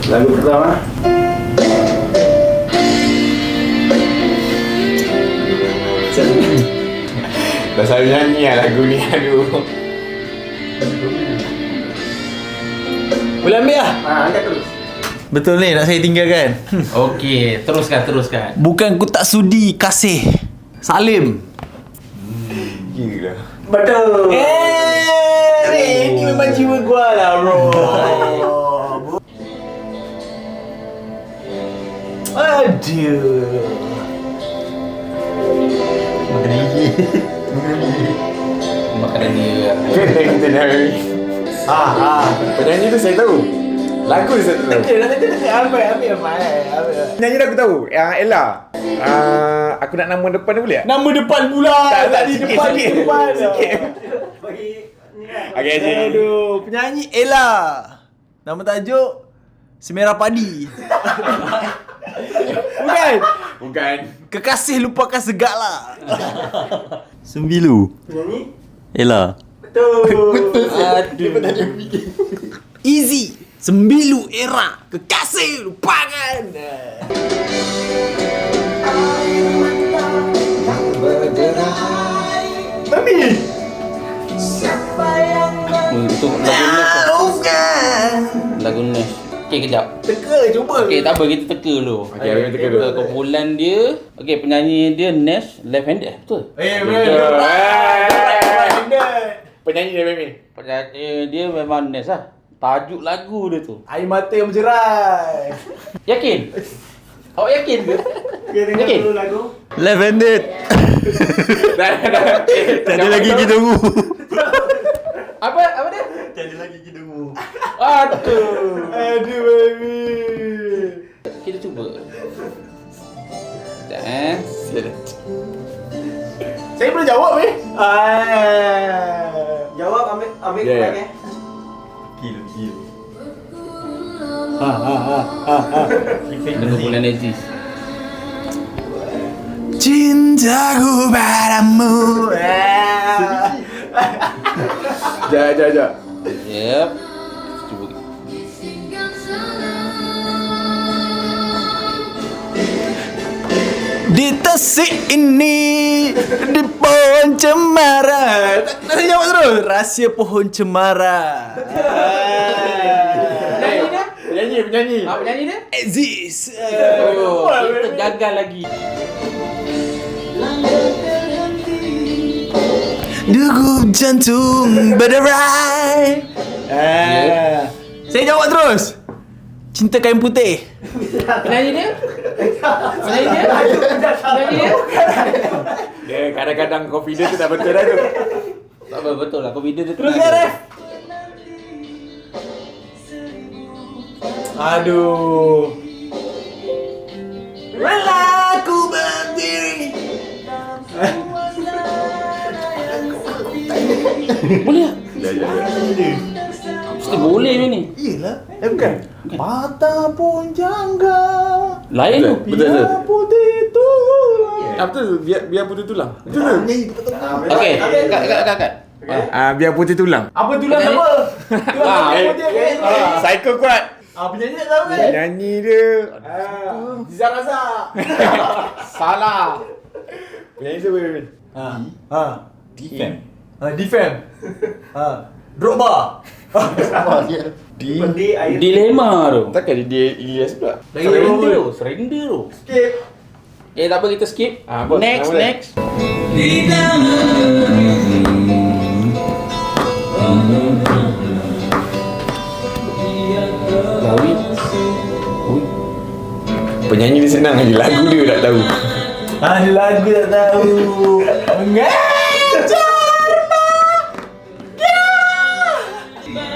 Lagu pertama. Dah saya nyanyi lah lagu ni, aduh. Boleh ambil lah. Angkat terus. Betul ni nak saya tinggalkan. Okey, teruskan. Bukan ku tak sudi kasih Salim. Gila. Betul. Ini memang jiwa gua lah bro. Aduh. Makanan dia. Kita dah. Penyanyi tu saya tahu. Lagu tu saya tahu. Ambil. Penyanyi tu aku tahu. Yang Ella. Aku nak nama depan dia boleh tak? Nama depan pula. Tak, di sikit, depan sikit. depan. Sikit. Bagi ni kan. Okay, cik. Aduh, penyanyi Ella. Nama tajuk Semerah Padi. Bukan. Kekasih lupakan segala. Sembilu. Penyanyi? Ella. Betul. Aduh. Easy. Sembilu era. Kekasih lupakan. Tapi Untuk lagu Nash. Okey, kejap. teka cuba. Okey, tak apa, kita teka dulu. Okey, abang teka dulu. Kumpulan dia. Okey, penyanyi dia Nash left-handed. Betul? Betul. Penyanyi dia Mimi. Penyanyi dia memang Nash lah. Tajuk lagu dia tu. Air mata yang bercerai. Yakin? Awak yakin ke? Kita dengar Okey. dulu lagu. Left-handed. Dah. Tak ada lagi kita tunggu. Apa dia? Tak ada lagi kita tunggu. Aduh. Aduh baby. Kita cuba. Sekejap Saya boleh jawab weh. Jawab ambil Yeah. yeah. Gila. Lagu kumpulan Aziz. Cintaku padamu. Jap. Yep. Cuba. Di tasik ini di pohon cemara. Tak saya jawab terus. Rahsia pohon cemara. Penyanyi dia? Penyanyi. Penyanyi dia? Aziz. Oh, kita gagal lagi. Degup jantung berderai. Saya jawab terus. Cinta kain putih. Penyanyi dia? Penyanyi dia? Penyanyi dia? Dia kadang-kadang confident tu tak betul dah tu. Tak apa, betul lah. Kau video dia Terus ya, Ref. Aduh. Rela ku berdiri. Boleh tak? Ya. Mesti boleh ni. Iyalah. Bukan. Mata pun jangga. Lain tu. Betul. Biar putih tu. Apa tu? Biar putih tulang. Betul tu? Okey, kat. Biar putih tulang. Apa tulang apa? Tulang apa putih kan? Psycho kuat. Penyanyi tak tahu kan? Nyanyi dia. Zizan Razak. Salah. Penyanyi siapa Mimi? Defam. Defam. Drogba. Pendi air. Dilema tu. Takkan dia Ilyas pula. Surrender tu. Skip. Tak apa, kita skip. Apa? Next. Nama dia? Lawi. Penyanyi dia senang lagi. Lagu dia tak tahu. Lagu tak tahu. Mengajar.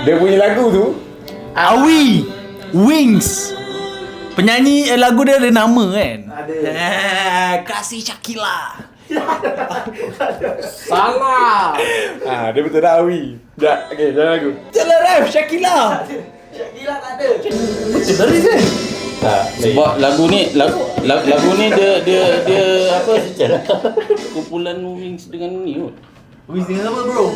Dia punya lagu tu Awi Wings. Penyanyi lagu dia ada nama kan? Ada. Kasih Shakila. Salah. dia betul dah Awi. Dah. Okey, jalan lagu. Jalan Ref Shakila. Gila tak ada. Betul tadi kan? Sebab lagu ni dia apa? Kumpulan Wings dengan ni kot. Wings dengan apa bro?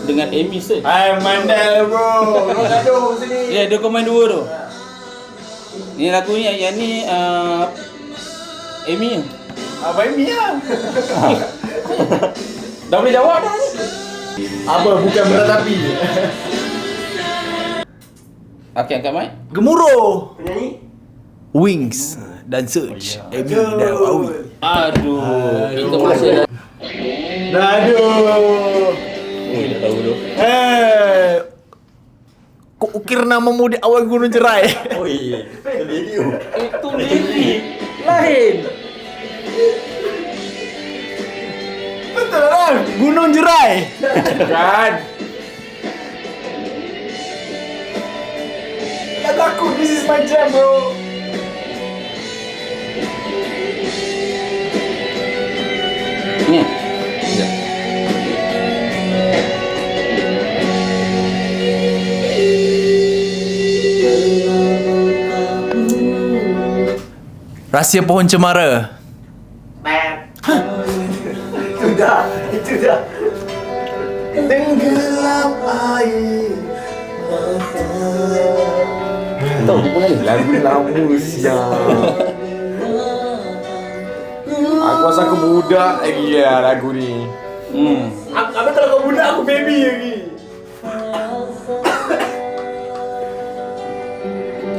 Dengan Amy Search. Hai Mandel bro. Ronaldo sini. Ya, dia komen dua tu. Ni lagunya yang ni Amy. Abang Amy lah. Dah boleh jawab dah ni. Apa bukan beratapi? Okey, angkat mic. Gemuruh. Penyanyi? Wings dan Search. Amy dan Awi. Aduh. Kita masih dah. Aduh. Dah tahu tu. Kok ukir nama mudik awal Gunung Jerai? Oi, video. Itu lirik lain. Betul lah. Gunung Jerai. Kan. Lagu aku, this is my jam bro. Ni. Rahsia Pohon Cemara. Itu dah. Tenggelam air. Tahu dia pun lagu lama siap. Aku rasa aku budak lagi lah lagu ni. Aku kalau kau budak aku baby lagi.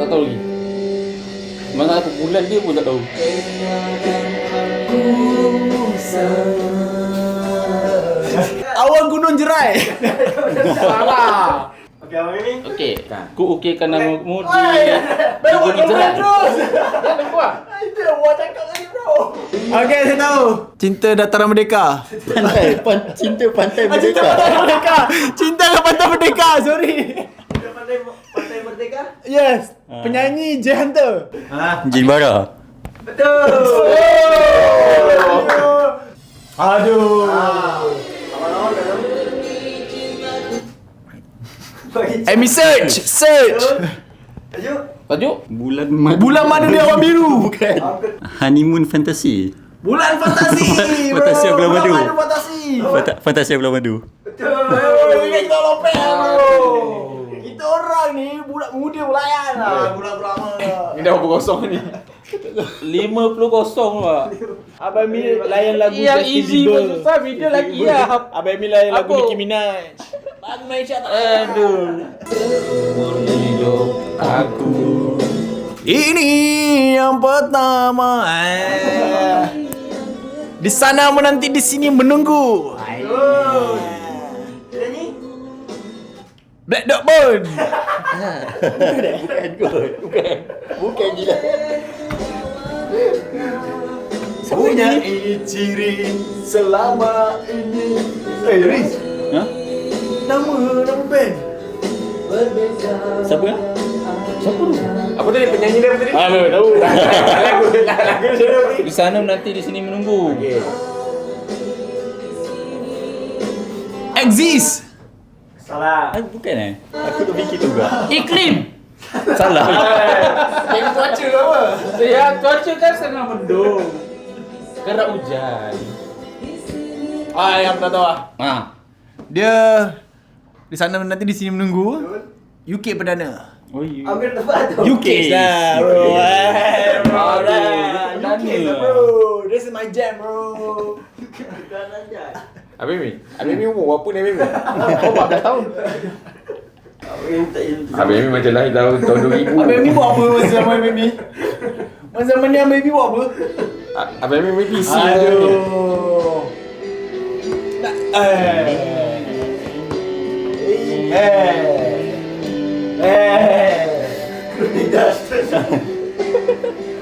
Tak tahu lagi. Mana aku bulan dia pun tak tahu. Awal Gunung Jerai. Salah. Okey, Abang Amy. Okey. Ku okeykan namamu di Bawa Gunung Jerai. terus. Jangan kuat. Itu awak cakap lagi bro. Okey, saya tahu. Cinta Dataran Merdeka. Cinta Pantai Cinta Pantai Merdeka. Cinta ke Pantai Merdeka. Sorry. Kita Pantai Merdeka? Yes. Penyanyi J Hunter. Jilbara. Betul. Aduh. Awal-awal dah tahu. Amy Search. Tajuk? Bulan Madu. Bulan Madu di Awan Biru. Bukan. Honeymoon Fantasi. Bulan Fantasi. Fantasi bro. Bulan Madu. Bulan Fantasi. Fantasi Bulan Madu. Betul. Ingat kita lopek bro. Kita orang ni budak muda melayan lah. Budak lama. Ni dah berapa kosong ni? 50 Pak. Abang Mi layan lagu Yang Justin easy Bieber. pun susah, video lagi lah. Abang Mi layan lagu Apa? Nicki Minaj. Lagu Malaysia tak Aduh. aku. Ini yang pertama. Di sana menanti, di sini menunggu. Penyanyi? Black Dog Bone. Bukan gila. Punya ciri selama ini. Riz. Ha? Nama band. Siapa kan? Apa tadi penyanyi dia apa tadi? Tahu. Lagu dia. Di sana nanti di sini menunggu. Exist. Salah. Bukan Aku tak fikir tu juga. Iklim. Salah. Tengok cuaca apa? Ya, cuaca kan sangat mendung. Kerap hujan. Yang tak tahu lah. Ha. Dia di sana nanti di sini menunggu. UK Perdana. Oh, you. Hampir tepat tu. UK lah bro. Bro. Perdana. UK lah bro. This is my jam bro. Abang Mi umur berapa ni Abang Mi? Oh 14 tahun. Abang Mi macam lahir tahun 2000. Abang Mi buat apa masa zaman Abang Mi? Masa zaman ni Abang Mi buat apa? Abang Mi main PC je. Aduh.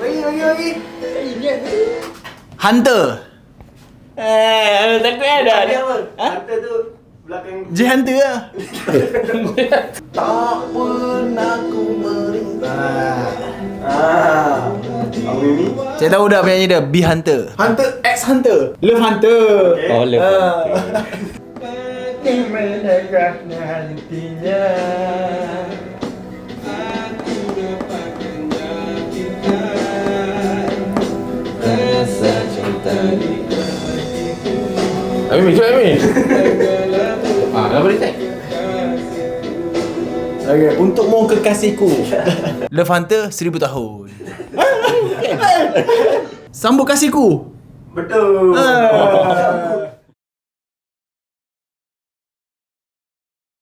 Bagi. Hunter. Takut ada. Dia apa? Hunter tu belakang. J Hunter lah. Tak pernah ku merintah. Abang Amy? Saya tahu dah penyanyi dia, B Hunter. Hunter X Hunter. Love Hunter. Okay. Oh, love. Menegaknya hatinya. Rasa cinta. Abang Mi, jom Abang Mi. Dah boleh check. Okay, untukmu kekasihku. Love Hunter 1000 tahun. Sambut kasihku. Betul.